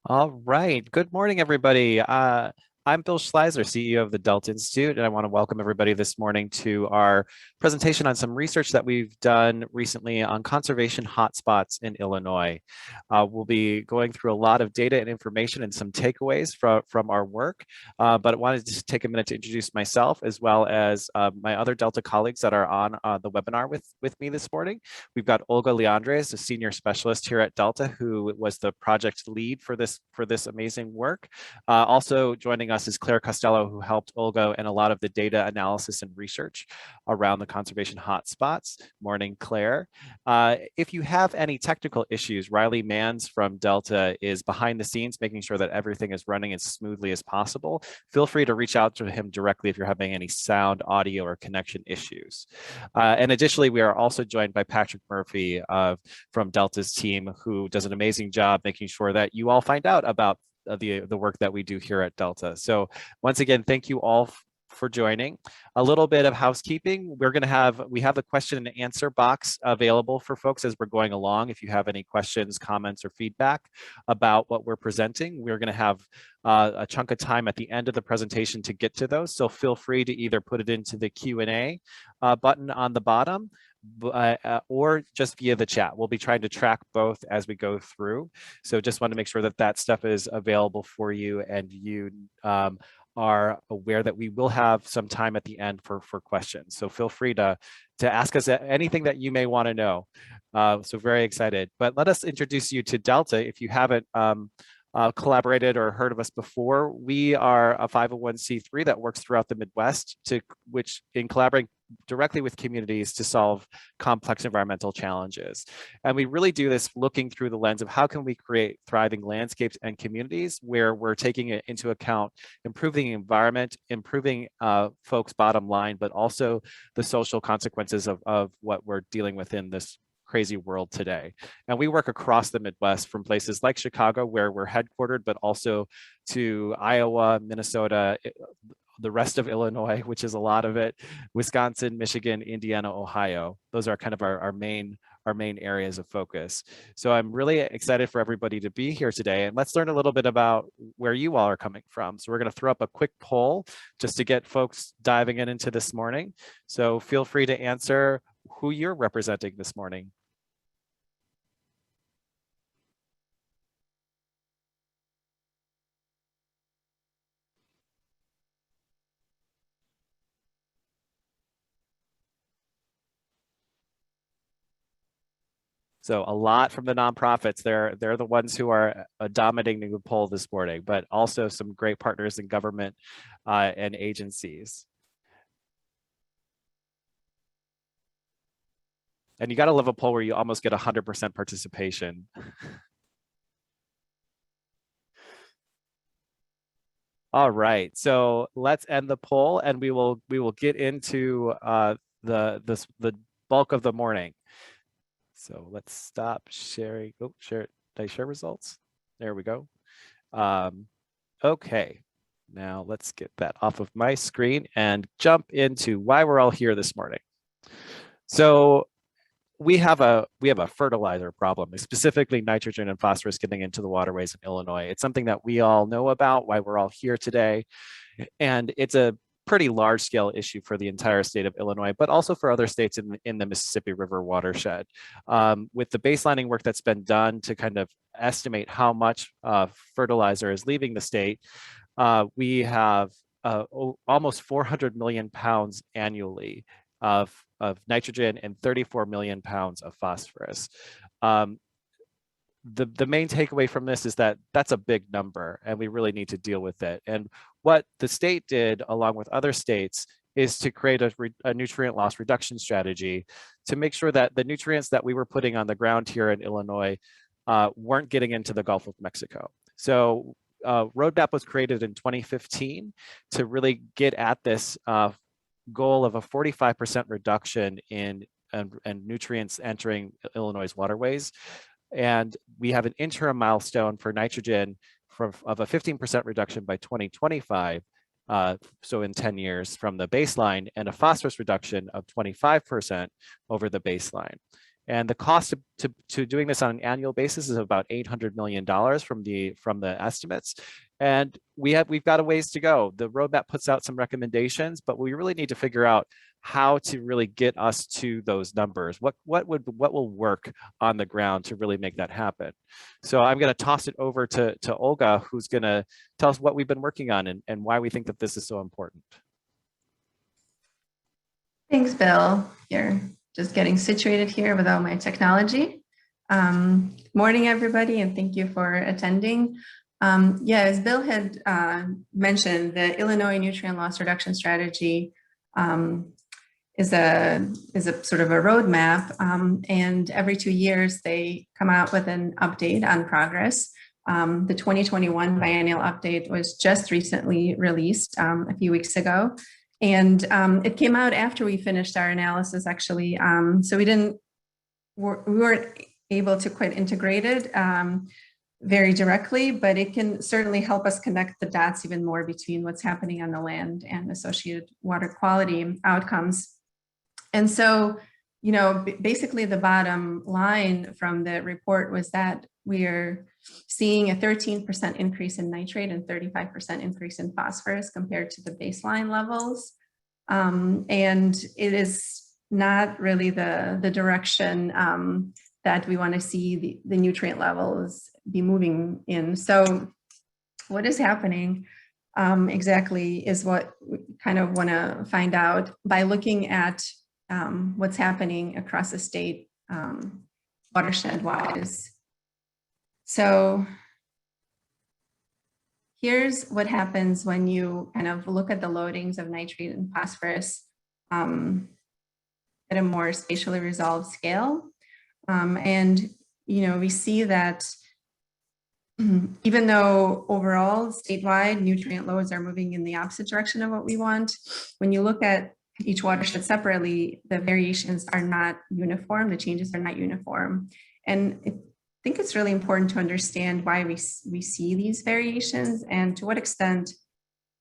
All right. Good morning, everybody. I'm Bill Schleiser, CEO of the Delta Institute, and I want to welcome everybody this morning to our presentation on some research that we've done recently on conservation hotspots in Illinois. We'll be going through a lot of data and information and some takeaways from our work, but I wanted to take a minute to introduce myself as well as my other Delta colleagues that are on the webinar with me this morning. We've got Olga Leandres, a senior specialist here at Delta, who was the project lead for this amazing work. Also joining us is Claire Costello, who helped Olga in a lot of the data analysis and research around the conservation hotspots. Morning, Claire. If you have any technical issues, Riley Manns from Delta is behind the scenes, making sure that everything is running as smoothly as possible. Feel free to reach out to him directly if you're having any sound, audio, or connection issues. And additionally, we are also joined by Patrick Murphy from Delta's team, who does an amazing job making sure that you all find out about the work that we do here at Delta. So once again, thank you all for joining. A little bit of housekeeping. We have a question and answer box available for folks as we're going along. If you have any questions, comments, or feedback about what we're presenting, we're going to have a chunk of time at the end of the presentation to get to those. So feel free to either put it into the Q&A button on the bottom, or just via the chat. We'll be trying to track both as we go through. So just want to make sure that that stuff is available for you, and you are aware that we will have some time at the end for questions. So feel free to ask us anything that you may want to know. So very excited. But let us introduce you to Delta. If you haven't collaborated or heard of us before, we are a 501c3 that works throughout the Midwest, which in collaborating directly with communities to solve complex environmental challenges. And we really do this looking through the lens of how can we create thriving landscapes and communities where we're taking it into account, improving the environment, improving folks' bottom line, but also the social consequences of what we're dealing with in this crazy world today. And we work across the Midwest, from places like Chicago, where we're headquartered, but also to Iowa, Minnesota, the rest of Illinois, which is a lot of it, Wisconsin, Michigan, Indiana, Ohio. Those are kind of our main areas of focus. So I'm really excited for everybody to be here today. And let's learn a little bit about where you all are coming from. So we're going to throw up a quick poll just to get folks diving into this morning. So feel free to answer who you're representing this morning. So a lot from the nonprofits. They're the ones who are dominating the poll this morning, but also some great partners in government and agencies. And you got to love a poll where you almost get 100% participation. All right, so let's end the poll, and we will get into the bulk of the morning. So let's stop sharing. Oh, share. Did I share results? There we go. Okay, now let's get that off of my screen and jump into why we're all here this morning. So we have a fertilizer problem, specifically nitrogen and phosphorus getting into the waterways in Illinois. It's something that we all know about, why we're all here today, and it's a pretty large scale issue for the entire state of Illinois, but also for other states in the Mississippi River watershed. With the baselining work that's been done to kind of estimate how much fertilizer is leaving the state, we have almost 400 million pounds annually of nitrogen and 34 million pounds of phosphorus. The main takeaway from this is that that's a big number, and we really need to deal with it. And what the state did, along with other states, is to create a nutrient loss reduction strategy to make sure that the nutrients that we were putting on the ground here in Illinois weren't getting into the Gulf of Mexico. So roadmap was created in 2015 to really get at this goal of a 45% reduction in nutrients entering Illinois' waterways. And we have an interim milestone for nitrogen of a 15% reduction by 2025, so in 10 years from the baseline, and a phosphorus reduction of 25% over the baseline. And the cost to doing this on an annual basis is about $800 million from the estimates. And we've got a ways to go. The roadmap puts out some recommendations, but we really need to figure out how to really get us to those numbers. What will work on the ground to really make that happen? So I'm going to toss it over to Olga, who's going to tell us what we've been working on and why we think that this is so important. Thanks, Bill. Here, just getting situated here with all my technology. Morning, everybody, and thank you for attending. Yeah, as Bill had mentioned, the Illinois Nutrient Loss Reduction Strategy is a sort of a roadmap, and every 2 years they come out with an update on progress. The 2021 biennial update was just recently released a few weeks ago, and it came out after we finished our analysis, actually. So we weren't able to quite integrate it very directly, but it can certainly help us connect the dots even more between what's happening on the land and associated water quality outcomes. And so, you know, basically the bottom line from the report was that we're seeing a 13% increase in nitrate and 35% increase in phosphorus compared to the baseline levels. And it is not really the direction that we want to see the nutrient levels be moving in. So what is happening exactly is what we kind of want to find out by looking at what's happening across the state watershed wise. So here's what happens when you kind of look at the loadings of nitrate and phosphorus at a more spatially resolved scale. And, you know, we see that even though overall statewide nutrient loads are moving in the opposite direction of what we want, when you look at each watershed separately, the variations are not uniform, the changes are not uniform. And I think it's really important to understand why we see these variations and to what extent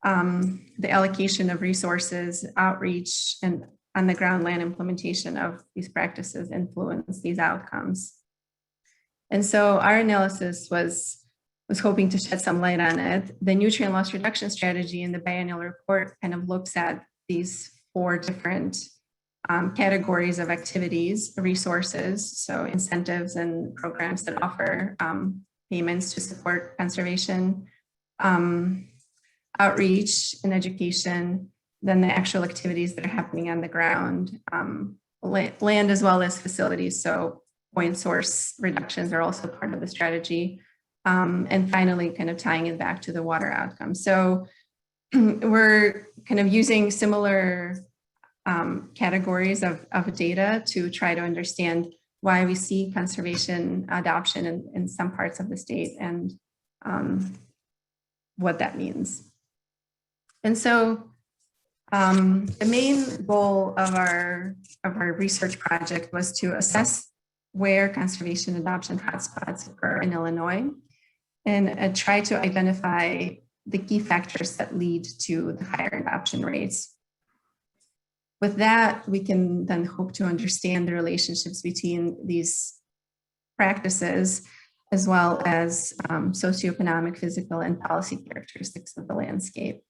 the allocation of resources, outreach, and on the ground land implementation of these practices influence these outcomes. And so our analysis was hoping to shed some light on it. The nutrient loss reduction strategy in the biennial report kind of looks at these 4 different categories of activities, resources, so incentives and programs that offer payments to support conservation, outreach and education, then the actual activities that are happening on the ground, land as well as facilities. So point source reductions are also part of the strategy. And finally, kind of tying it back to the water outcomes. So we're kind of using similar categories of data to try to understand why we see conservation adoption in some parts of the state and what that means. And so the main goal of our research project was to assess where conservation adoption hotspots occur in Illinois and try to identify the key factors that lead to the higher adoption rates. With that, we can then hope to understand the relationships between these practices as well as socioeconomic, physical, and policy characteristics of the landscape.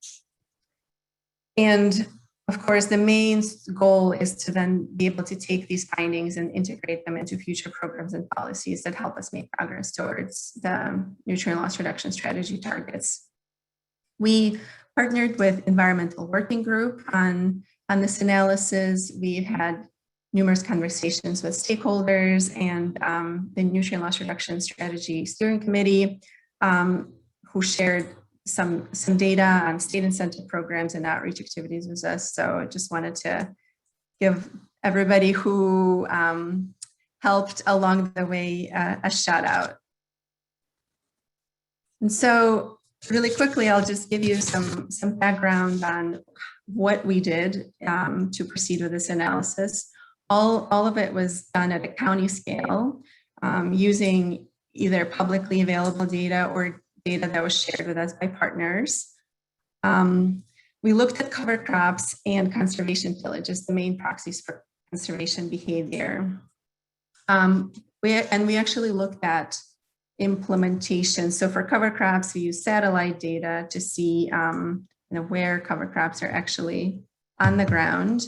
And of course, the main goal is to then be able to take these findings and integrate them into future programs and policies that help us make progress towards the nutrient loss reduction strategy targets. We partnered with Environmental Working Group on this analysis. We've had numerous conversations with stakeholders and the Nutrient Loss Reduction Strategy Steering Committee, who shared some data on state incentive programs and outreach activities with us. So I just wanted to give everybody who helped along the way a shout out. And so really quickly, I'll just give you some background on what we did to proceed with this analysis. All of it was done at a county scale using either publicly available data or data that was shared with us by partners. We looked at cover crops and conservation tillage as the main proxies for conservation behavior. We actually looked at implementation. So for cover crops, we use satellite data to see where cover crops are actually on the ground.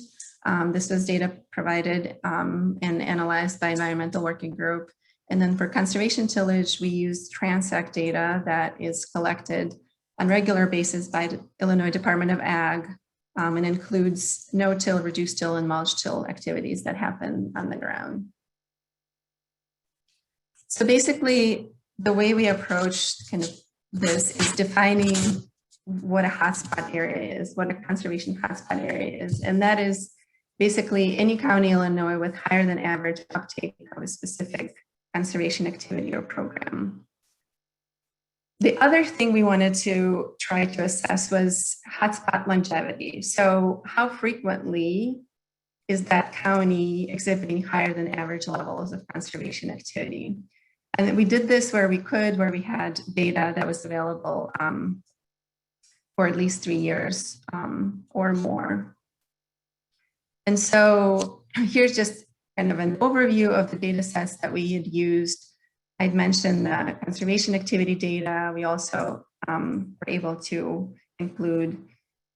This was data provided and analyzed by Environmental Working Group. And then for conservation tillage, we use transect data that is collected on regular basis by the Illinois Department of Ag, and includes no-till, reduced-till, and mulch-till activities that happen on the ground. So basically, the way we approach kind of this is defining what a hotspot area is, what a conservation hotspot area is, and that is basically any county in Illinois with higher than average uptake of a specific conservation activity or program. The other thing we wanted to try to assess was hotspot longevity. So how frequently is that county exhibiting higher than average levels of conservation activity? And we did this where we could, where we had data that was available for at least 3 years or more. And so here's just kind of an overview of the data sets that we had used. I'd mentioned the conservation activity data. We also were able to include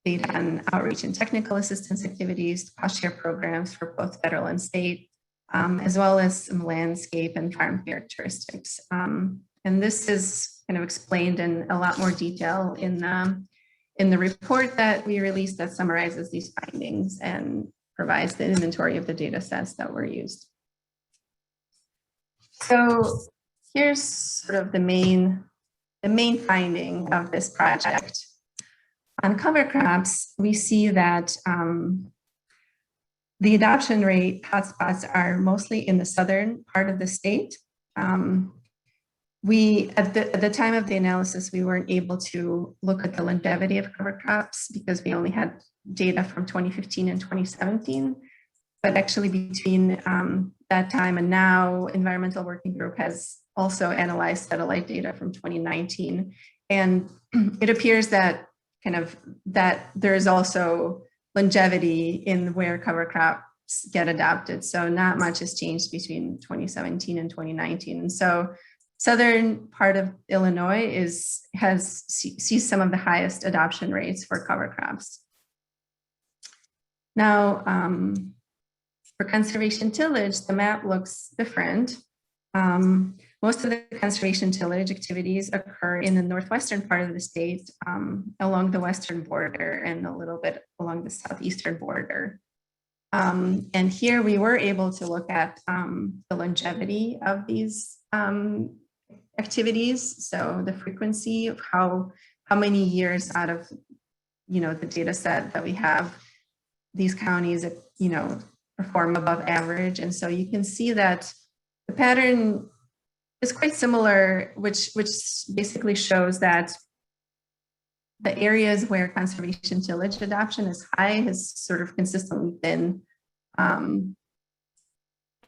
data on outreach and technical assistance activities, cost share programs for both federal and state, as well as some landscape and farm characteristics. And this is kind of explained in a lot more detail in the report that we released that summarizes these findings and provides the inventory of the data sets that were used. So here's sort of the main finding of this project. On cover crops, we see that the adoption rate hotspots are mostly in the southern part of the state. At the time of the analysis, we weren't able to look at the longevity of cover crops because we only had data from 2015 and 2017. But actually between that time and now, Environmental Working Group has also analyzed satellite data from 2019. And it appears that there is also longevity in where cover crops get adopted. So not much has changed between 2017 and 2019. And so southern part of Illinois sees some of the highest adoption rates for cover crops. Now, for conservation tillage, the map looks different. Most of the conservation tillage activities occur in the northwestern part of the state, along the western border and a little bit along the southeastern border. And here we were able to look at the longevity of these activities. So the frequency of how many years out of the data set that we have, these counties perform above average. And so you can see that the pattern is quite similar, which basically shows that the areas where conservation tillage adoption is high has sort of consistently been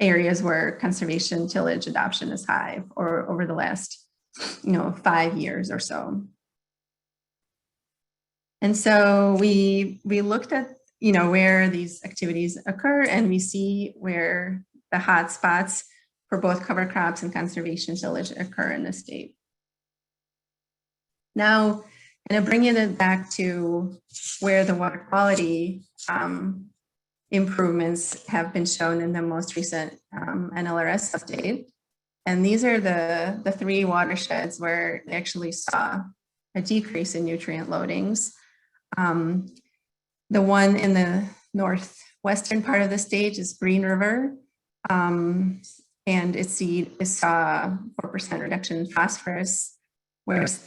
areas where conservation tillage adoption is high or over the last 5 years or so. And so we looked at where these activities occur, and we see where the hot spots for both cover crops and conservation tillage occur in the state. Now, kind of bringing it back to where the water quality improvements have been shown in the most recent NLRS update. And these are the 3 watersheds where they actually saw a decrease in nutrient loadings. The one in the northwestern part of the state is Green River, and it saw 4% reduction in phosphorus, whereas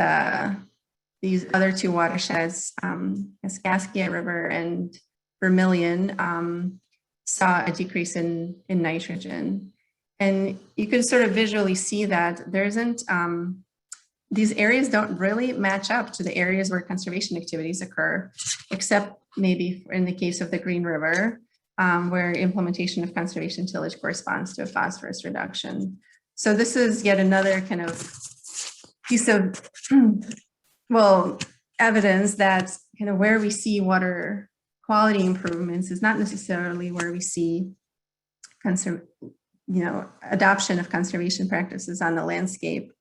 these other 2 watersheds, Kaskaskia River and Vermilion, saw a decrease in nitrogen. And you can sort of visually see that there isn't, these areas don't really match up to the areas where conservation activities occur, except maybe in the case of the Green River, where implementation of conservation tillage corresponds to a phosphorus reduction. So this is yet another kind of piece of, evidence that kind of where we see water quality improvements is not necessarily where we see adoption of conservation practices on the landscape.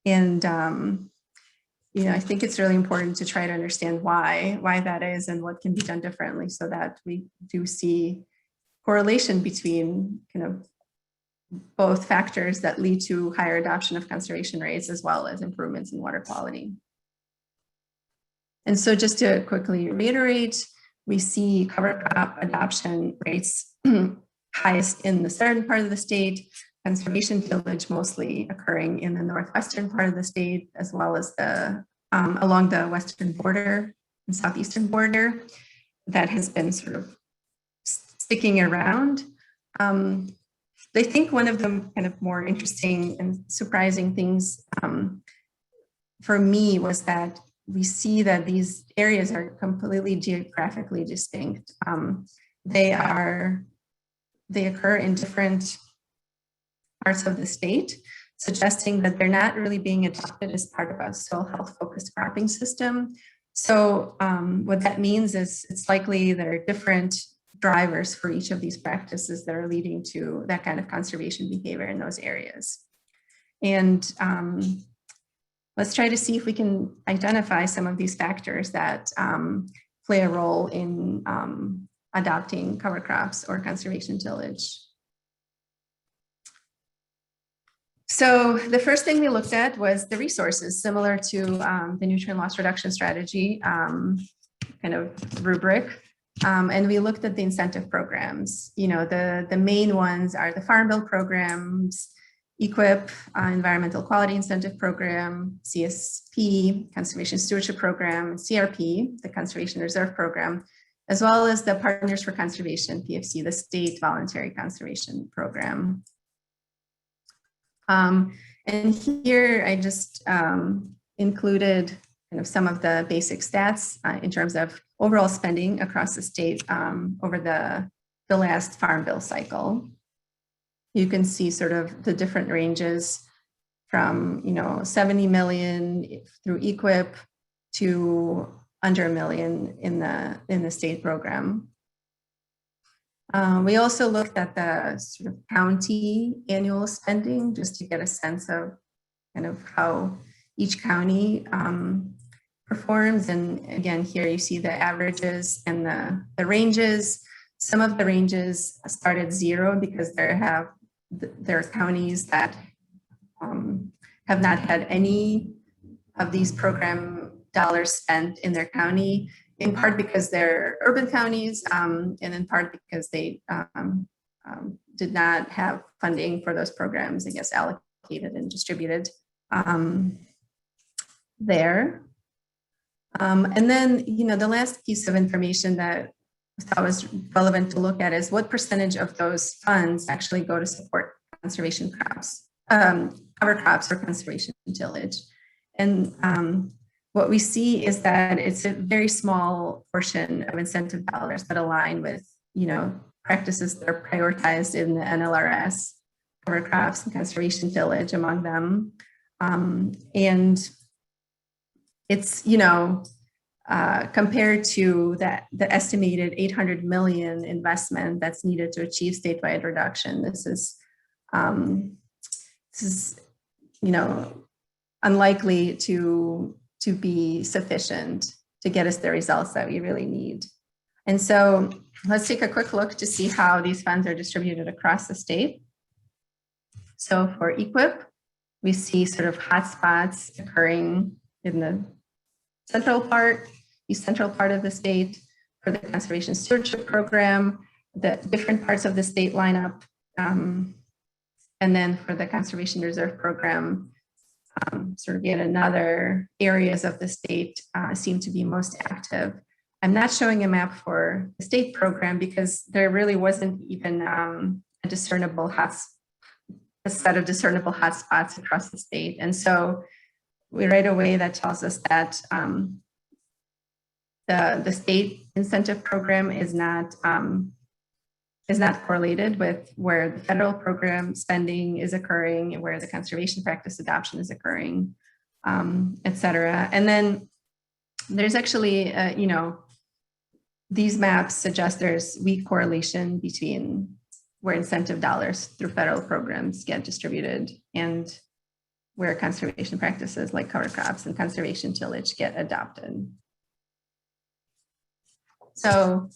And I think it's really important to try to understand why that is and what can be done differently so that we do see correlation between kind of both factors that lead to higher adoption of conservation rates as well as improvements in water quality. And so just to quickly reiterate, we see cover crop adoption rates highest in the southern part of the state, conservation tillage mostly occurring in the northwestern part of the state, as well as along the western border and southeastern border that has been sort of sticking around. I think one of the kind of more interesting and surprising things for me was that we see that these areas are completely geographically distinct. They occur in different parts of the state, suggesting that they're not really being adopted as part of a soil health focused cropping system. So what that means is it's likely there are different drivers for each of these practices that are leading to that kind of conservation behavior in those areas. And let's try to see if we can identify some of these factors that play a role in adopting cover crops or conservation tillage. So the first thing we looked at was the resources, similar to the nutrient loss reduction strategy kind of rubric. And we looked at the incentive programs. The main ones are the Farm Bill programs, EQIP, Environmental Quality Incentive Program, CSP, Conservation Stewardship Program, CRP, the Conservation Reserve Program, as well as the Partners for Conservation, PFC, the State Voluntary Conservation Program. And here I just included kind of some of the basic stats in terms of overall spending across the state over the last Farm Bill cycle. You can see sort of the different ranges from 70 million through EQIP to under $1 million in the state program. We also looked at the sort of county annual spending just to get a sense of kind of how each county performs. And again, here you see the averages and the ranges. Some of the ranges start at 0 because there are counties that have not had any of these program dollars spent in their county, in part because they're urban counties, and in part because they did not have funding for those programs, I guess, allocated and distributed there. And then, the last piece of information that I thought was relevant to look at is what percentage of those funds actually go to support conservation crops, cover crops or conservation tillage. And what we see is that it's a very small portion of incentive dollars that align with, practices that are prioritized in the NLRS, cover crops and conservation tillage among them. And it's, compared to the estimated 800 million investment that's needed to achieve statewide reduction, this is unlikely to be sufficient to get us the results that we really need. And so let's take a quick look to see how these funds are distributed across the state. So for EQIP, we see sort of hotspots occurring in the east central part of the state. For the Conservation Stewardship Program, the different parts of the state line up. And then for the Conservation Reserve Program, sort of yet another areas of the state seem to be most active. I'm not showing a map for the state program because there really wasn't even a set of discernible hotspots across the state. And so right away that tells us that the state incentive program is not correlated with where the federal program spending is occurring and where the conservation practice adoption is occurring, et cetera. And then there's actually, these maps suggest there's weak correlation between where incentive dollars through federal programs get distributed and where conservation practices like cover crops and conservation tillage get adopted. So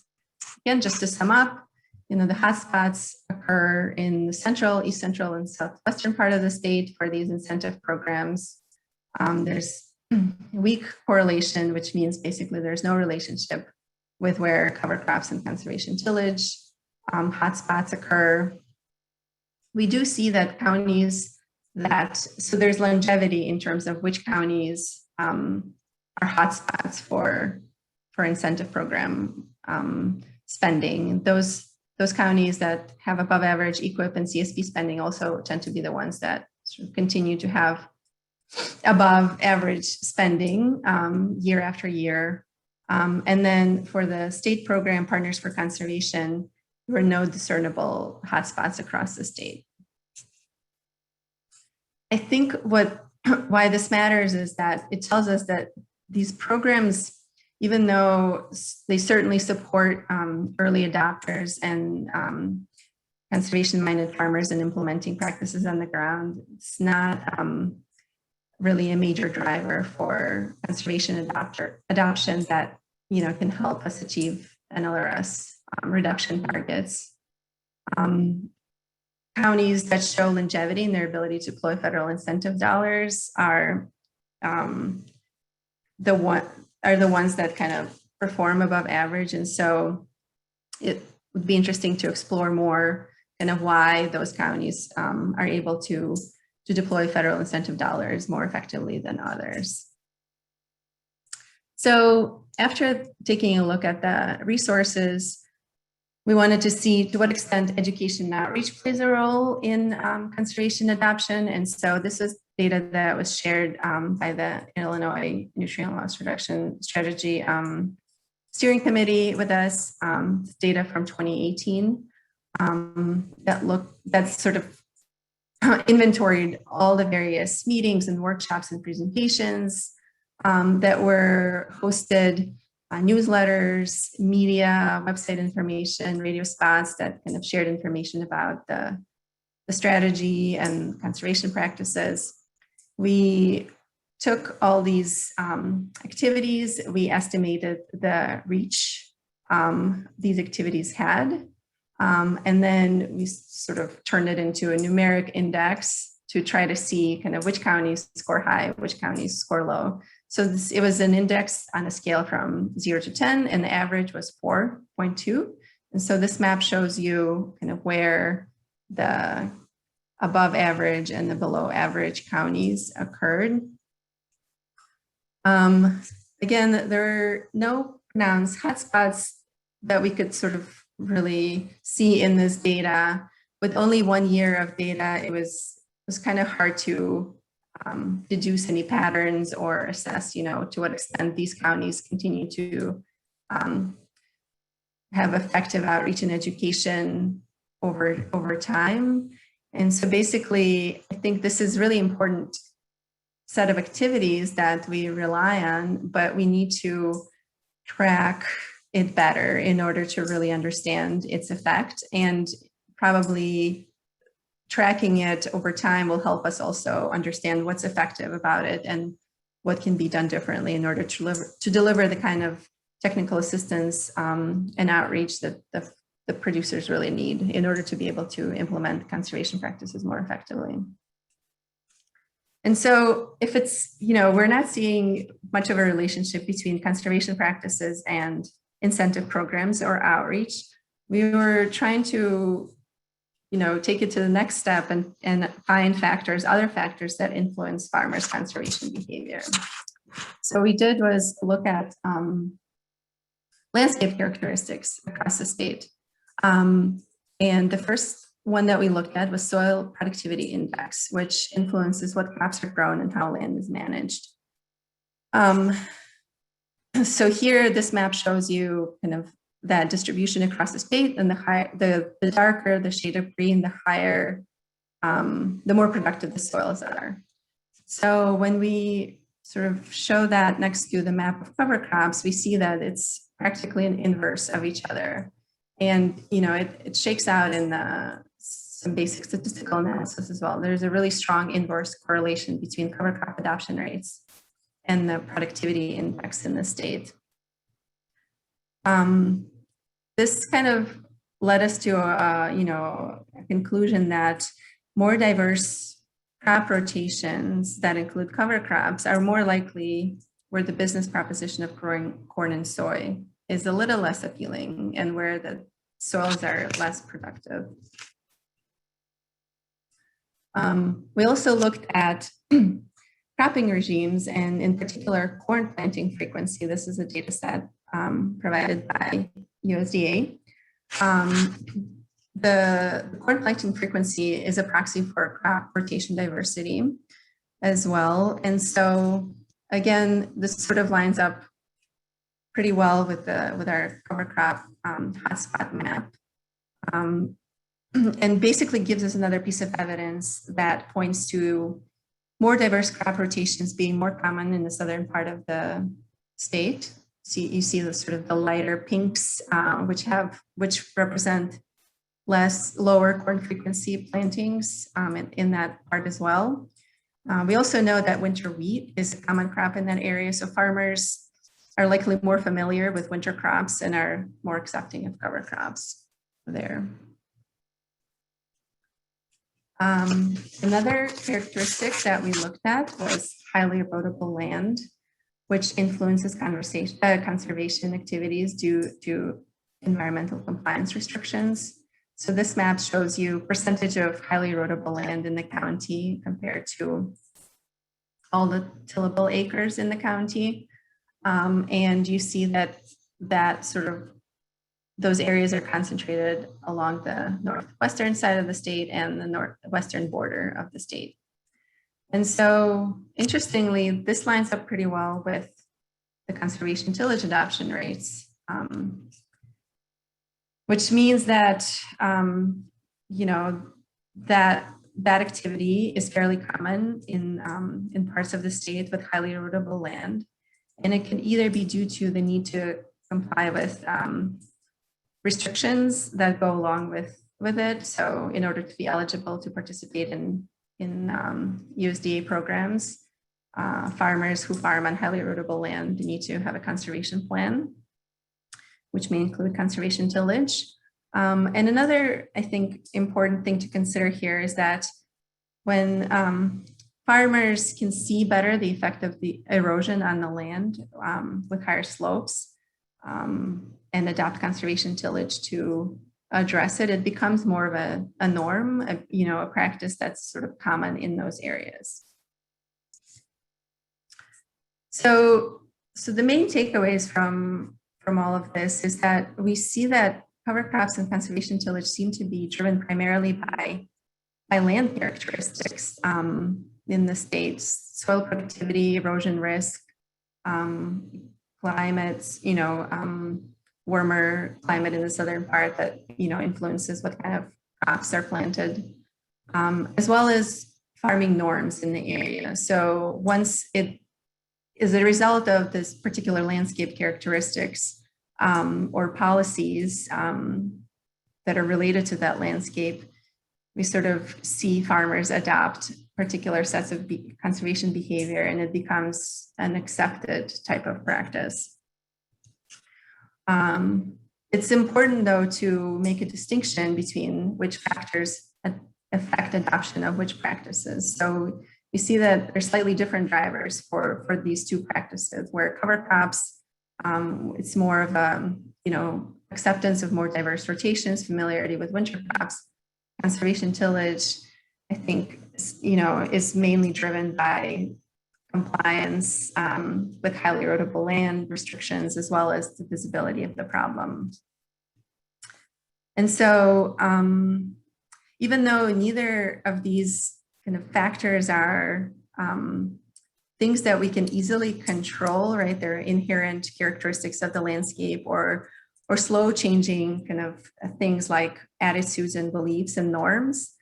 again, just to sum up, the hotspots occur in the central, east central, and southwestern part of the state for these incentive programs. There's weak correlation, which means basically there's no relationship with where cover crops and conservation tillage hotspots occur. We do see that counties so there's longevity in terms of which counties are hotspots for incentive program spending. Those counties that have above average EQIP and CSP spending also tend to be the ones that sort of continue to have above average spending year after year. And then for the state program Partners for Conservation, there were no discernible hotspots across the state. I think why this matters is that it tells us that these programs, even though they certainly support early adopters and conservation-minded farmers in implementing practices on the ground, it's not really a major driver for conservation adoption that can help us achieve NLRS reduction targets. Counties that show longevity in their ability to deploy federal incentive dollars are the ones that kind of perform above average. And so it would be interesting to explore more kind of why those counties are able to deploy federal incentive dollars more effectively than others. So after taking a look at the resources, we wanted to see to what extent education and outreach plays a role in conservation adoption. And so this is data that was shared by the Illinois Nutrient Loss Reduction Strategy Steering Committee with us, data from 2018 that sort of inventoried all the various meetings and workshops and presentations that were hosted, newsletters, media, website information, radio spots that kind of shared information about the strategy and conservation practices. We took all these activities, we estimated the reach these activities had, and then we sort of turned it into a numeric index to try to see kind of which counties score high, which counties score low. So it was an index on a scale from 0 to 10, and the average was 4.2. And so this map shows you kind of where the above average and the below average counties occurred. Again, there are no pronounced hotspots that we could sort of really see in this data. With only 1 year of data, it was kind of hard to deduce any patterns or assess, to what extent these counties continue to have effective outreach and education over time. And so basically, I think this is really important set of activities that we rely on, but we need to track it better in order to really understand its effect, and probably tracking it over time will help us also understand what's effective about it and what can be done differently in order to deliver the kind of technical assistance and outreach that the producers really need in order to be able to implement conservation practices more effectively. And so if it's, we're not seeing much of a relationship between conservation practices and incentive programs or outreach, we were trying to take it to the next step and find other factors that influence farmers' conservation behavior. So what we did was look at landscape characteristics across the state. And the first one that we looked at was soil productivity index, which influences what crops are grown and how land is managed. So here, this map shows you kind of that distribution across the state, and the darker the shade of green, the higher, the more productive the soils are. So when we sort of show that next to the map of cover crops, we see that it's practically an inverse of each other. And, it shakes out in some basic statistical analysis as well. There's a really strong inverse correlation between cover crop adoption rates and the productivity index in the state. This kind of led us to a conclusion that more diverse crop rotations that include cover crops are more likely where the business proposition of growing corn and soy is a little less appealing and where the soils are less productive. We also looked at cropping regimes and in particular corn planting frequency. This is a data set provided by USDA. The corn planting frequency is a proxy for crop rotation diversity as well. And so again, this sort of lines up pretty well with our cover crop hotspot map. And basically gives us another piece of evidence that points to more diverse crop rotations being more common in the southern part of the state. So you see the sort of the lighter pinks, which represent lower corn frequency plantings in that part as well. We also know that winter wheat is a common crop in that area, so farmers are likely more familiar with winter crops and are more accepting of cover crops there. Another characteristic that we looked at was highly erodible land, which influences conservation activities due to environmental compliance restrictions. So this map shows you percentage of highly erodible land in the county compared to all the tillable acres in the county. And you see that sort of those areas are concentrated along the northwestern side of the state and the northwestern border of the state. And so interestingly, this lines up pretty well with the conservation tillage adoption rates, which means that, that activity is fairly common in parts of the state with highly erodible land. And it can either be due to the need to comply with restrictions that go along with it. So in order to be eligible to participate in USDA programs, farmers who farm on highly erodible land need to have a conservation plan, which may include conservation tillage. And another, I think, important thing to consider here is that when farmers can see better the effect of the erosion on the land with higher slopes, and adopt conservation tillage to address it, it becomes more of a norm, a practice that's sort of common in those areas. So the main takeaways from all of this is that we see that cover crops and conservation tillage seem to be driven primarily by land characteristics in the states, soil productivity, erosion risk, climates, warmer climate in the southern part that, influences what kind of crops are planted, as well as farming norms in the area. So once it is a result of this particular landscape characteristics or policies that are related to that landscape, we sort of see farmers adopt particular sets of conservation behavior, and it becomes an accepted type of practice. It's important, though, to make a distinction between which factors affect adoption of which practices. So you see that there's slightly different drivers for these two practices, where cover crops, it's more of a, acceptance of more diverse rotations, familiarity with winter crops. Conservation tillage, I think, is mainly driven by compliance with highly erodible land restrictions, as well as the visibility of the problem. And so even though neither of these kind of factors are things that we can easily control, right? They're inherent characteristics of the landscape or slow changing kind of things like attitudes and beliefs and norms.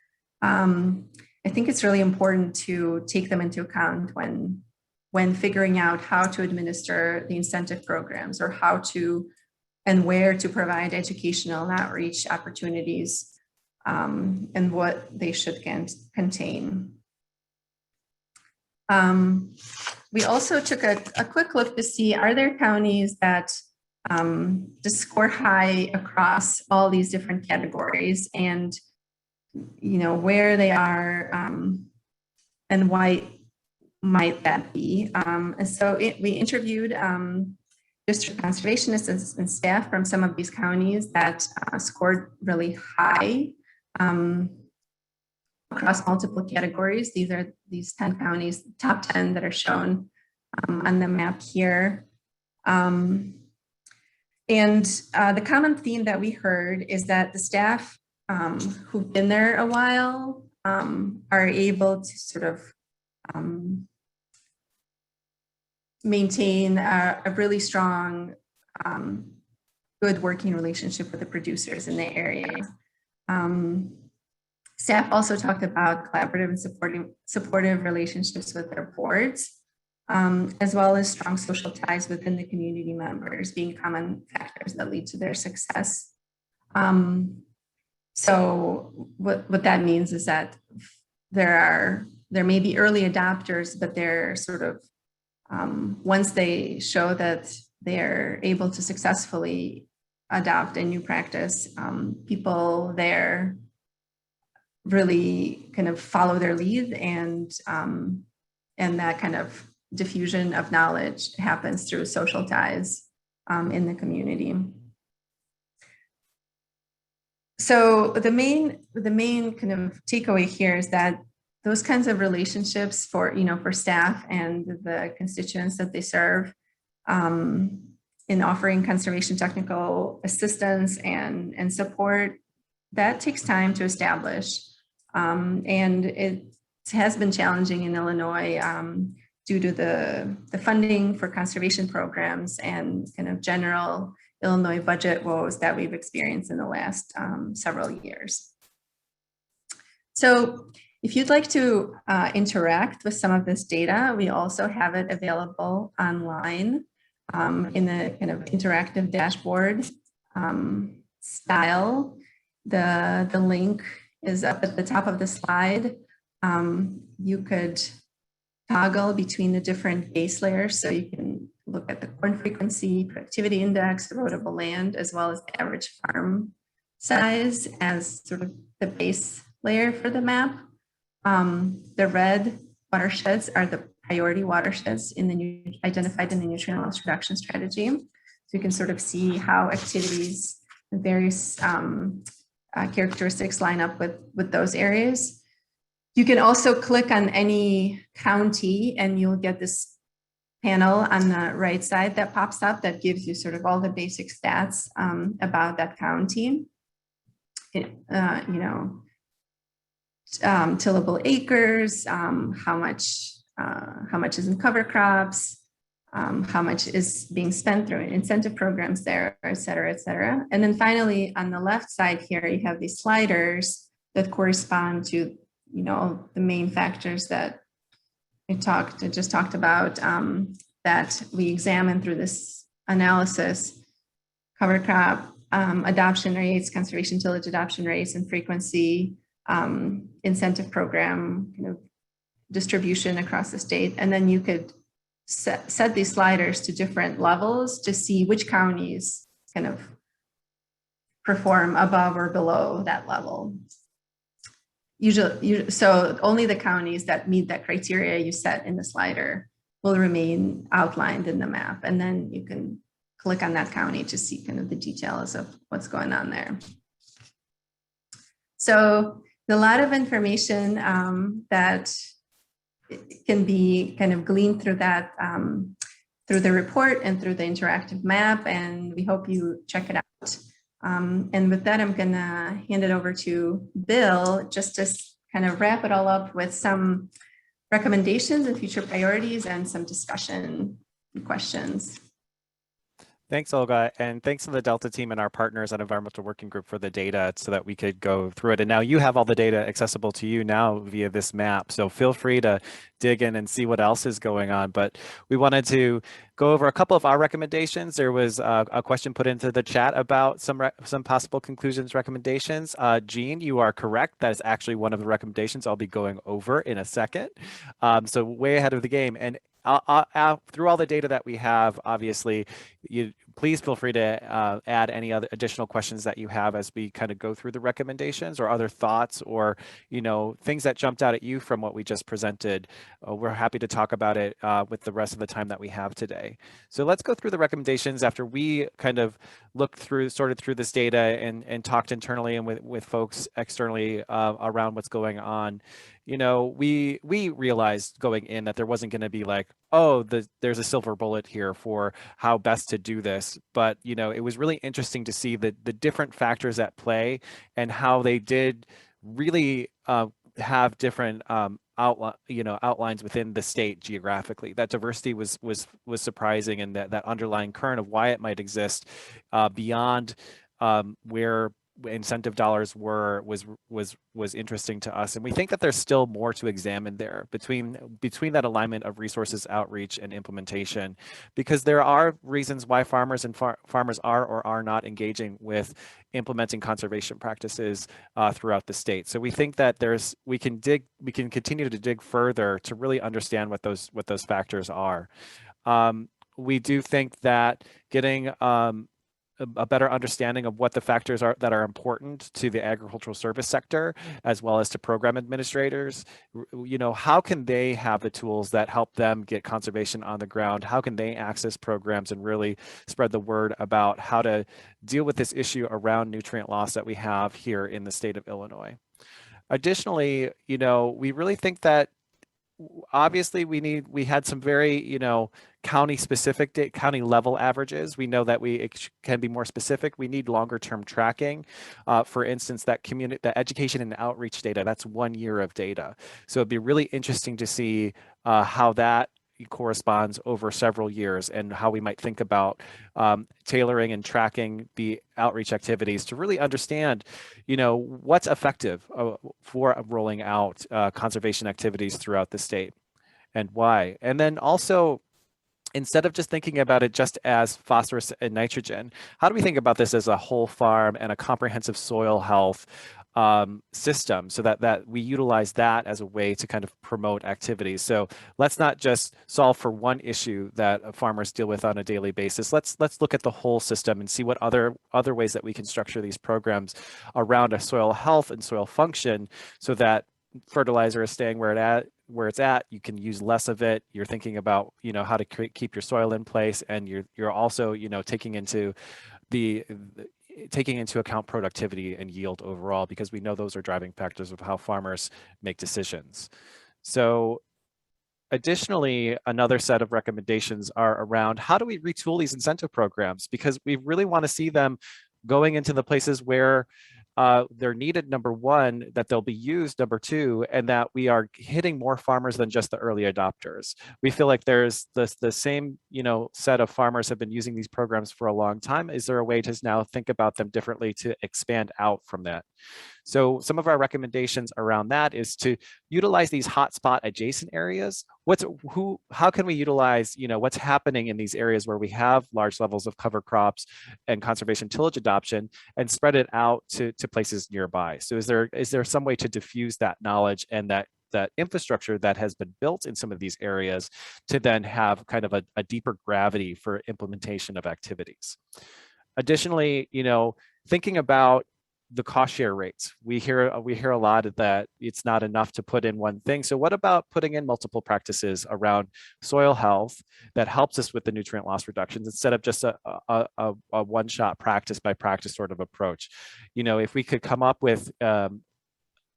I think it's really important to take them into account when figuring out how to administer the incentive programs or how to and where to provide educational and outreach opportunities, and what they should contain. We also took a quick look to see, are there counties that just score high across all these different categories, and where they are, and why might that be? And so we interviewed district conservationists and staff from some of these counties that scored really high across multiple categories. These are these 10 counties, top 10 that are shown on the map here. And the common theme that we heard is that the staff who've been there a while are able to sort of maintain a really strong, good working relationship with the producers in the area. Staff also talked about collaborative and supportive relationships with their boards, as well as strong social ties within the community members being common factors that lead to their success. So what that means is that there may be early adopters, but they're sort of, once they show that they're able to successfully adopt a new practice, people there really kind of follow their lead, and that kind of diffusion of knowledge happens through social ties in the community. So the main kind of takeaway here is that those kinds of relationships for staff and the constituents that they serve, in offering conservation technical assistance and support, that takes time to establish. And it has been challenging in Illinois due to the funding for conservation programs and kind of general Illinois budget woes that we've experienced in the last several years. So if you'd like to interact with some of this data, we also have it available online in the kind of interactive dashboard style. The link is up at the top of the slide. You could toggle between the different base layers, so you can look at the corn frequency, productivity index, erodible land, as well as the average farm size as sort of the base layer for the map. The red watersheds are the priority watersheds identified in the nutrient loss reduction strategy. So you can sort of see how activities and various characteristics line up with those areas. You can also click on any county and you'll get this panel on the right side that pops up that gives you sort of all the basic stats about that county. Tillable acres, how much is in cover crops, how much is being spent through incentive programs there, et cetera, et cetera. And then finally, on the left side here, you have these sliders that correspond to, the main factors that I just talked about, that we examine through this analysis: cover crop adoption rates, conservation tillage adoption rates and frequency, incentive program kind of distribution across the state. And then you could set these sliders to different levels to see which counties kind of perform above or below that level. Usually, so only the counties that meet that criteria you set in the slider will remain outlined in the map. And then you can click on that county to see kind of the details of what's going on there. So a lot of information that can be kind of gleaned through that, through the report and through the interactive map, and we hope you check it out. And with that, I'm gonna hand it over to Bill just to kind of wrap it all up with some recommendations and future priorities and some discussion and questions. Thanks, Olga, and thanks to the Delta team and our partners at Environmental Working Group for the data so that we could go through it. And now you have all the data accessible to you now via this map. So feel free to dig in and see what else is going on. But we wanted to go over a couple of our recommendations. There was a question put into the chat about some possible conclusions, recommendations. Jean, you are correct. That is actually one of the recommendations I'll be going over in a second. So way ahead of the game. And through all the data that we have, obviously, please feel free to add any other additional questions that you have as we kind of go through the recommendations or other thoughts or, things that jumped out at you from what we just presented. We're happy to talk about it with the rest of the time that we have today. So let's go through the recommendations after we kind of sorted through this data and talked internally and with folks externally around what's going on. We realized going in that there wasn't going to be like, oh, there's a silver bullet here for how best to do this. But, it was really interesting to see the different factors at play and how they did really have different outlines within the state geographically. That diversity was surprising, and that underlying current of why it might exist beyond where incentive dollars was interesting to us, and we think that there's still more to examine there between that alignment of resources, outreach, and implementation, because there are reasons why farmers are or are not engaging with implementing conservation practices throughout the state. So we think that we can continue to dig further to really understand what those factors are. We do think that getting a better understanding of what the factors are that are important to the agricultural service sector, as well as to program administrators. How can they have the tools that help them get conservation on the ground? How can they access programs and really spread the word about how to deal with this issue around nutrient loss that we have here in the state of Illinois? Additionally, we really think that obviously we had some very county specific county level averages. We know that it can be more specific. We need longer term tracking. For instance, that education and outreach data, that's 1 year of data. So it'd be really interesting to see how that corresponds over several years and how we might think about tailoring and tracking the outreach activities to really understand, what's effective for rolling out conservation activities throughout the state and why. And then also, instead of just thinking about it just as phosphorus and nitrogen, how do we think about this as a whole farm and a comprehensive soil health system, so that we utilize that as a way to kind of promote activities? So let's not just solve for one issue that farmers deal with on a daily basis. Let's look at the whole system and see what other ways that we can structure these programs around a soil health and soil function, so that fertilizer is staying where it's at. You can use less of it. You're thinking about how to keep your soil in place, and you're also taking into account productivity and yield overall, because we know those are driving factors of how farmers make decisions. So additionally, another set of recommendations are around how do we retool these incentive programs, because we really want to see them going into the places where they're needed, number one, that they'll be used, number two, and that we are hitting more farmers than just the early adopters. We feel like there's the same, set of farmers have been using these programs for a long time. Is there a way to now think about them differently to expand out from that? So some of our recommendations around that is to utilize these hotspot adjacent areas. How can we utilize, what's happening in these areas where we have large levels of cover crops and conservation tillage adoption, and spread it out to places nearby? So is there some way to diffuse that knowledge and that infrastructure that has been built in some of these areas to then have kind of a deeper gravity for implementation of activities? Additionally, thinking about the cost share rates. We hear a lot that it's not enough to put in one thing. So what about putting in multiple practices around soil health that helps us with the nutrient loss reductions, instead of just a one-shot practice by practice sort of approach? If we could come up with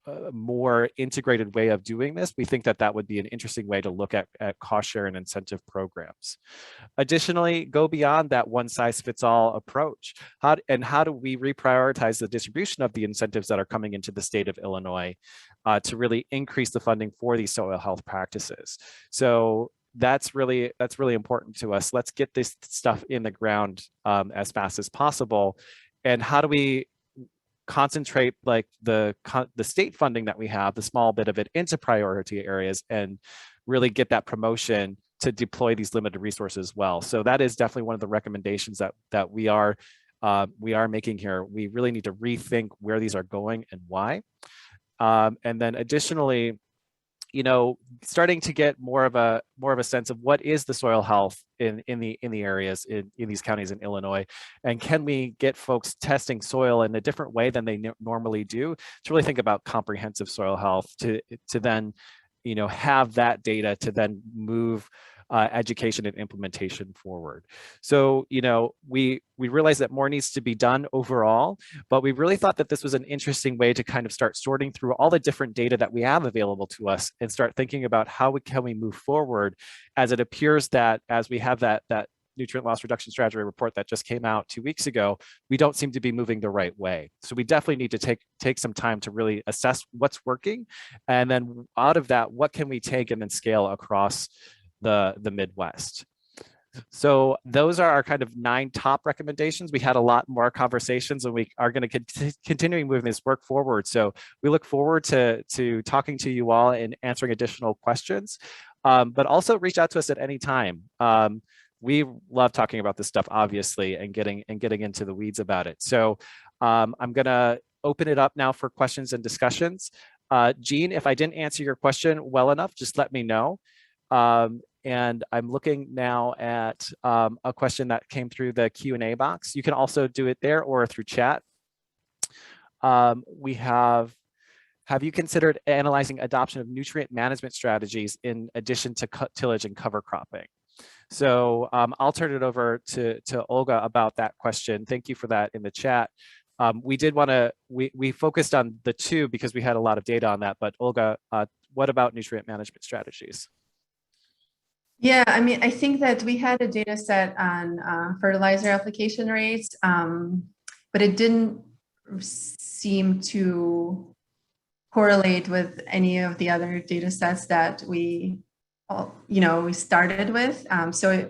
a more integrated way of doing this, we think that would be an interesting way to look at cost share and incentive programs. Additionally, go beyond that one size fits all approach. How do we reprioritize the distribution of the incentives that are coming into the state of Illinois to really increase the funding for these soil health practices? So that's really important to us. Let's get this stuff in the ground as fast as possible. And how do we concentrate like the state funding that we have, the small bit of it, into priority areas and really get that promotion to deploy these limited resources well. So that is definitely one of the recommendations that we are making here. We really need to rethink where these are going and why. And then additionally, starting to get more of a sense of what is the soil health in the areas in these counties in Illinois, and can we get folks testing soil in a different way than they normally do, to really think about comprehensive soil health, to then have that data to then move education and implementation forward. So, we realize that more needs to be done overall, but we really thought that this was an interesting way to kind of start sorting through all the different data that we have available to us and start thinking about how can we move forward, as it appears that as we have that nutrient loss reduction strategy report that just came out 2 weeks ago, we don't seem to be moving the right way. So we definitely need to take some time to really assess what's working, and then out of that, what can we take and then scale across the Midwest. So those are our kind of 9 top recommendations. We had a lot more conversations, and we are going to continue moving this work forward. So we look forward to talking to you all and answering additional questions, but also reach out to us at any time. We love talking about this stuff, obviously, and getting into the weeds about it. So I'm going to open it up now for questions and discussions. Jean, if I didn't answer your question well enough, just let me know. And I'm looking now at a question that came through the Q&A box. You can also do it there or through chat. We have you considered analyzing adoption of nutrient management strategies in addition to tillage and cover cropping? So I'll turn it over to Olga about that question. Thank you for that in the chat. We did want to, we focused on the 2 because we had a lot of data on that, but Olga, what about nutrient management strategies? Yeah, I mean, I think that we had a data set on fertilizer application rates, but it didn't seem to correlate with any of the other data sets that we started with. So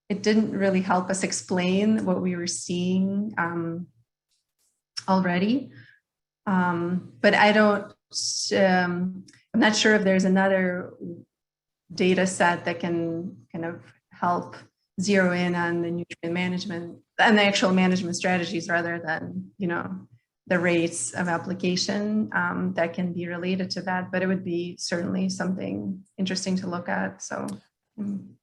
it didn't really help us explain what we were seeing already. But I'm not sure if there's another data set that can kind of help zero in on the nutrient management and the actual management strategies, rather than the rates of application that can be related to that. But it would be certainly something interesting to look at. So I'm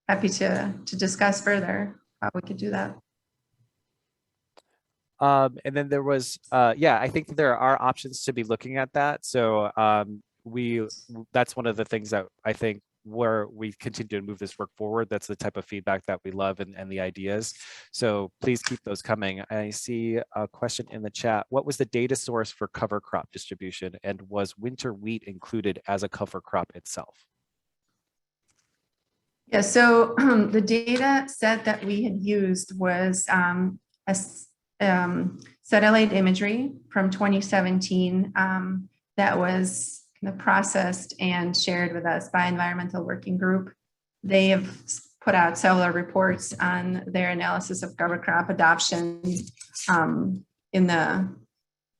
happy to discuss further how we could do that. And then there was, I think there are options to be looking at that. So that's one of the things that I think where we continue to move this work forward. That's the type of feedback that we love, and the ideas. So please keep those coming. I see a question in the chat. What was the data source for cover crop distribution, and was winter wheat included as a cover crop itself? Yeah, so the data set that we had used was satellite imagery from 2017 that was kind of processed and shared with us by Environmental Working Group. They have put out several reports on their analysis of cover crop adoption in the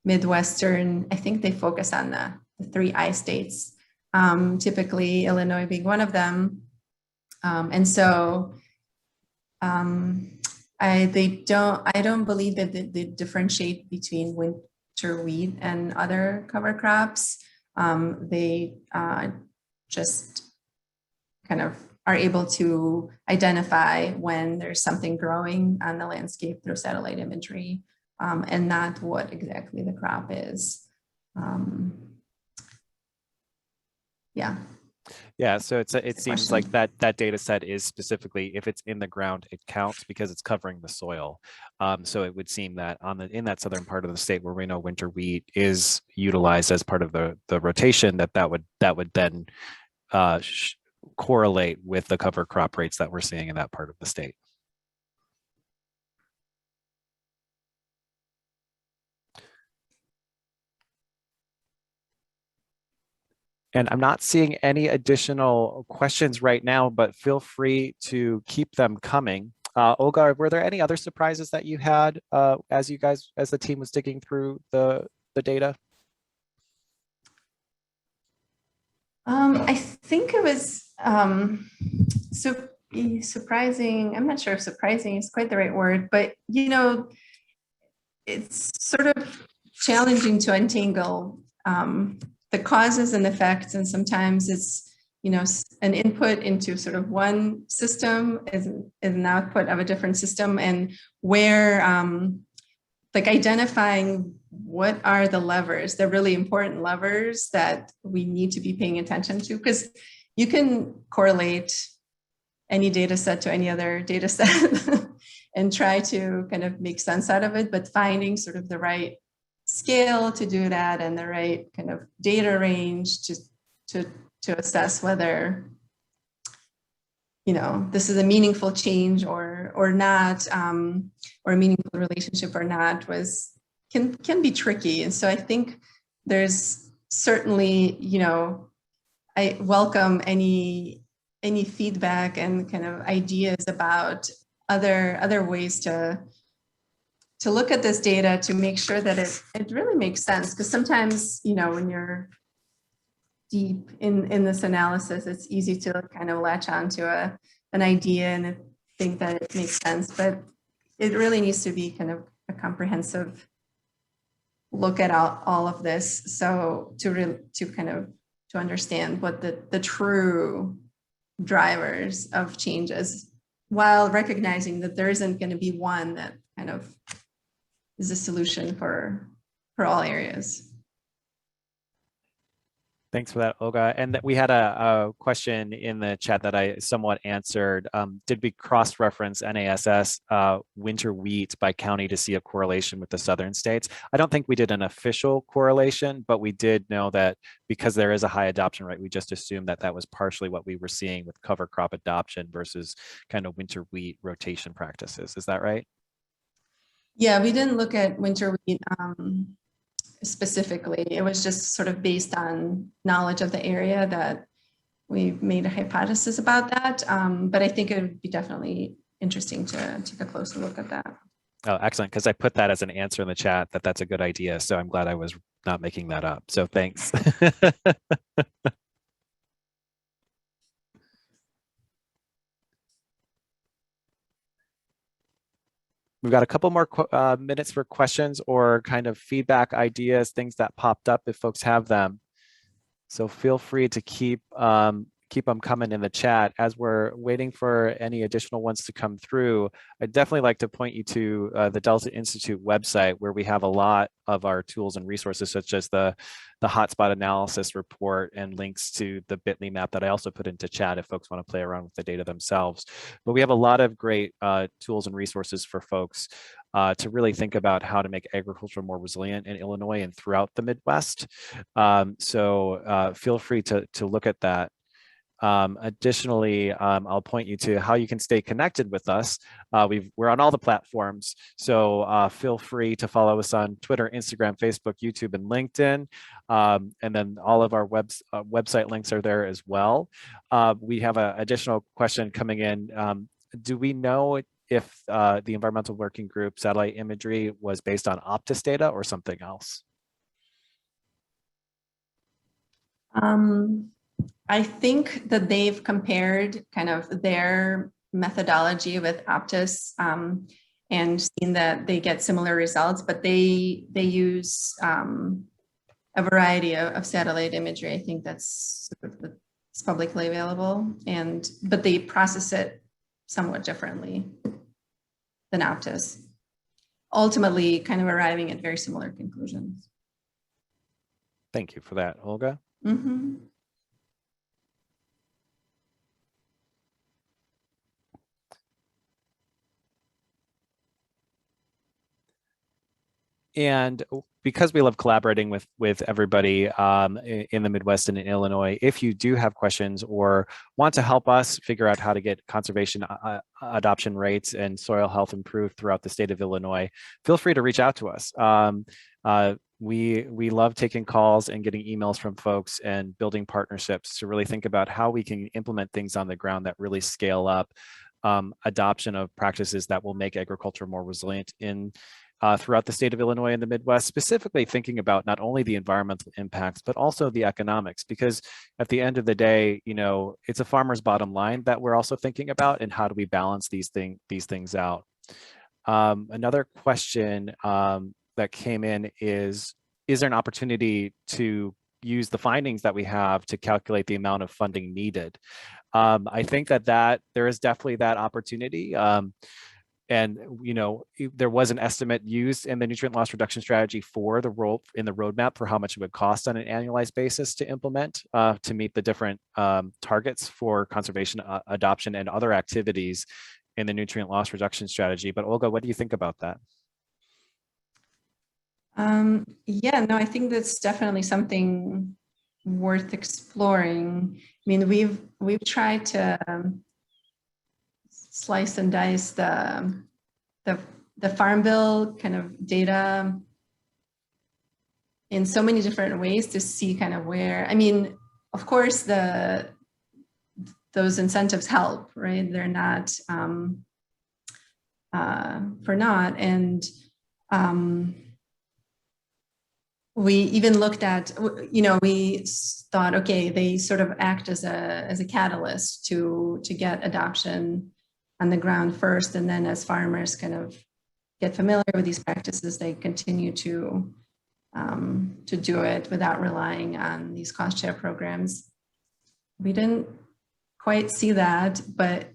Midwestern. I think they focus on the 3 I states, typically Illinois being one of them. And so I don't believe that they differentiate between winter wheat and other cover crops. They just kind of are able to identify when there's something growing on the landscape through satellite imagery, and not what exactly the crop is. Yeah, so it seems like that data set is specifically, if it's in the ground, it counts because it's covering the soil. So it would seem that in that southern part of the state where we know winter wheat is utilized as part of the rotation, that would then correlate with the cover crop rates that we're seeing in that part of the state. And I'm not seeing any additional questions right now, but feel free to keep them coming. Olga, were there any other surprises that you had as the team was digging through the data? I think it was so surprising. I'm not sure if surprising is quite the right word, but it's sort of challenging to untangle the causes and effects, and sometimes it's an input into sort of one system is an output of a different system, and where like identifying what are the levers, the really important levers that we need to be paying attention to, because you can correlate any data set to any other data set and try to kind of make sense out of it, but finding sort of the right scale to do that and the right kind of data range to assess whether this is a meaningful change or not, or a meaningful relationship or not, can be tricky. And so I think there's certainly, I welcome any feedback and kind of ideas about other ways to look at this data to make sure that it really makes sense. Because sometimes, when you're deep in this analysis, it's easy to kind of latch onto an idea and think that it makes sense, but it really needs to be kind of a comprehensive look at all of this. So to understand what the true drivers of changes, while recognizing that there isn't going to be one that kind of is a solution for all areas. Thanks for that, Olga. And that we had a question in the chat that I somewhat answered. Did we cross-reference NASS winter wheat by county to see a correlation with the southern states? I don't think we did an official correlation, but we did know that because there is a high adoption rate, we just assumed that that was partially what we were seeing with cover crop adoption versus kind of winter wheat rotation practices. Is that right? Yeah, we didn't look at winter wheat specifically. It was just sort of based on knowledge of the area that we made a hypothesis about that. But I think it would be definitely interesting to take a closer look at that. Oh, excellent. Because I put that as an answer in the chat that that's a good idea. So I'm glad I was not making that up. So thanks. We've got a couple more minutes for questions or kind of feedback ideas, things that popped up if folks have them. So feel free to keep them coming in the chat. As we're waiting for any additional ones to come through, I'd definitely like to point you to the Delta Institute website, where we have a lot of our tools and resources, such as the hotspot analysis report and links to the bit.ly map that I also put into chat if folks want to play around with the data themselves. But we have a lot of great tools and resources for folks to really think about how to make agriculture more resilient in Illinois and throughout the Midwest. So feel free to look at that. Additionally, I'll point you to how you can stay connected with us. We're on all the platforms, so feel free to follow us on Twitter, Instagram, Facebook, YouTube, and LinkedIn. And then all of our website links are there as well. We have an additional question coming in. Do we know if the Environmental Working Group satellite imagery was based on OPTIS data or something else? I think that they've compared kind of their methodology with OPTIS and seen that they get similar results, but they use a variety of satellite imagery. I think that's it's publicly available, but they process it somewhat differently than OPTIS, ultimately kind of arriving at very similar conclusions. Thank you for that, Olga. Mm-hmm. And because we love collaborating with everybody in the Midwest and in Illinois, if you do have questions or want to help us figure out how to get conservation adoption rates and soil health improved throughout the state of Illinois, feel free to reach out to us. We love taking calls and getting emails from folks and building partnerships to really think about how we can implement things on the ground that really scale up adoption of practices that will make agriculture more resilient in throughout the state of Illinois and the Midwest, specifically thinking about not only the environmental impacts, but also the economics, because at the end of the day, it's a farmer's bottom line that we're also thinking about, and how do we balance these things out. Another question that came in is there an opportunity to use the findings that we have to calculate the amount of funding needed? I think that there is definitely that opportunity. And there was an estimate used in the nutrient loss reduction strategy for the role in the roadmap for how much it would cost on an annualized basis to implement to meet the different targets for conservation adoption and other activities in the nutrient loss reduction strategy. But Olga, what do you think about that? Yeah, no, I think that's definitely something worth exploring. I mean, we've tried to slice and dice the Farm Bill kind of data in so many different ways to see kind of where, I mean, of course, those incentives help, right? They're not for naught. And we even looked at, we thought, okay, they sort of act as a catalyst to get adoption on the ground first, and then as farmers kind of get familiar with these practices, they continue to do it without relying on these cost share programs. We didn't quite see that, but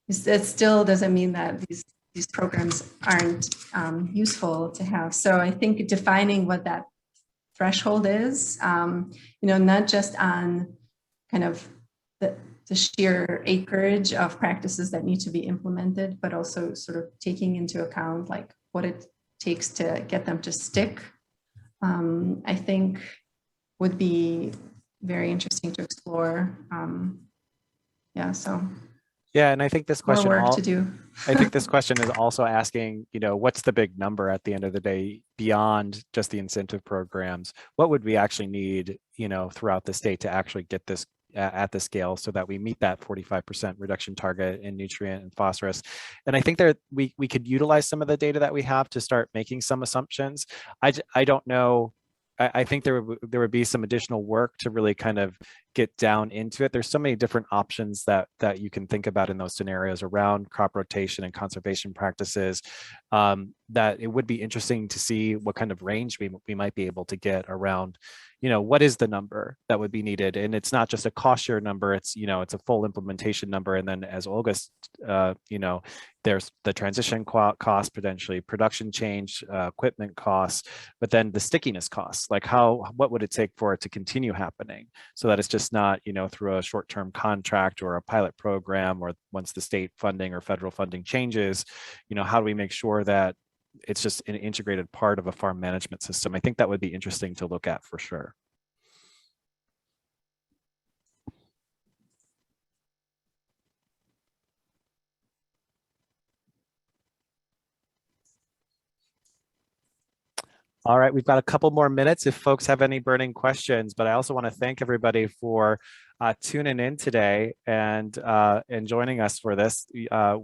it still doesn't mean that these programs aren't useful to have. So I think defining what that threshold is, not just on kind of the sheer acreage of practices that need to be implemented, but also sort of taking into account like what it takes to get them to stick, I think would be very interesting to explore. Yeah, and I think this question, more work to do. I think this question is also asking, what's the big number at the end of the day beyond just the incentive programs? What would we actually need, throughout the state to actually get this at the scale so that we meet that 45% reduction target in nutrient and phosphorus? And I think that we could utilize some of the data that we have to start making some assumptions. I don't know. I think there would be some additional work to really kind of get down into it. There's so many different options that you can think about in those scenarios around crop rotation and conservation practices, that it would be interesting to see what kind of range we might be able to get around, what is the number that would be needed? And it's not just a cost share number, it's a full implementation number. And then as Olga, there's the transition cost, potentially production change, equipment costs, but then the stickiness costs, like what would it take for it to continue happening so that it's just not, through a short-term contract or a pilot program, or once the state funding or federal funding changes, how do we make sure that it's just an integrated part of a farm management system? I think that would be interesting to look at for sure. All right, we've got a couple more minutes if folks have any burning questions, but I also want to thank everybody for tuning in today and joining us for this.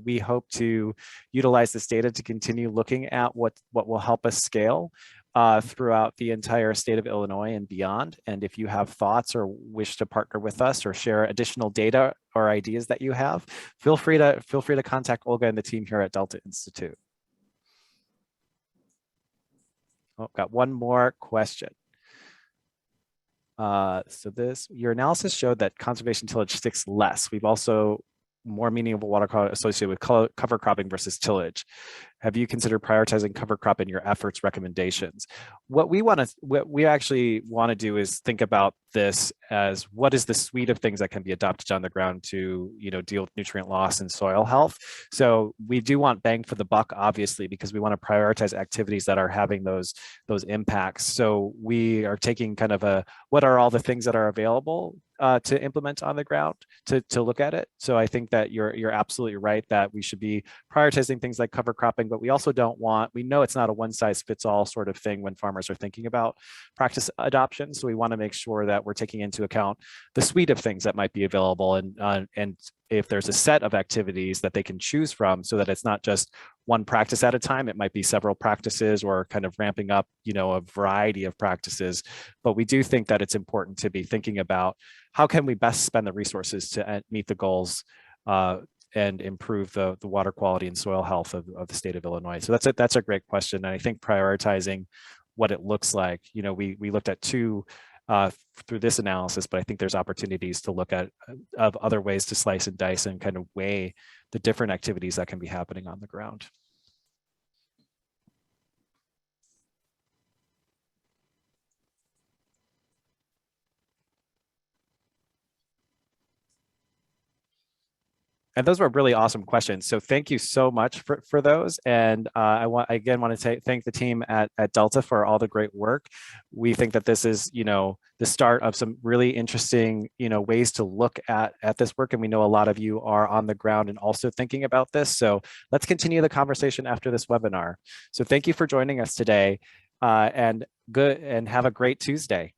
We hope to utilize this data to continue looking at what will help us scale throughout the entire state of Illinois and beyond. And if you have thoughts or wish to partner with us or share additional data or ideas that you have, feel free to contact Olga and the team here at Delta Institute. Oh, got one more question. Your analysis showed that conservation tillage sticks less. We've also more meaningful water quality associated with cover cropping versus tillage. Have you considered prioritizing cover crop in your efforts recommendations? What we actually want to do is think about this as what is the suite of things that can be adopted on the ground to deal with nutrient loss and soil health. So we do want bang for the buck, obviously, because we want to prioritize activities that are having those impacts. So we are taking kind of what are all the things that are available to implement on the ground to look at it. So I think that you're absolutely right that we should be prioritizing things like cover cropping, but we also don't want, we know it's not a one size fits all sort of thing when farmers are thinking about practice adoption. So we want to make sure that we're taking into account the suite of things that might be available, and if there's a set of activities that they can choose from, so that it's not just one practice at a time. It might be several practices, or kind of ramping up, a variety of practices. But we do think that it's important to be thinking about how can we best spend the resources to meet the goals and improve the water quality and soil health of the state of Illinois. So that's a great question. And I think prioritizing what it looks like, we looked at two through this analysis, but I think there's opportunities to look at of other ways to slice and dice and kind of weigh the different activities that can be happening on the ground. And those were really awesome questions. So thank you so much for those. And I want to thank the team at Delta for all the great work. We think that this is, the start of some really interesting, ways to look at this work. And we know a lot of you are on the ground and also thinking about this. So let's continue the conversation after this webinar. So thank you for joining us today, and have a great Tuesday.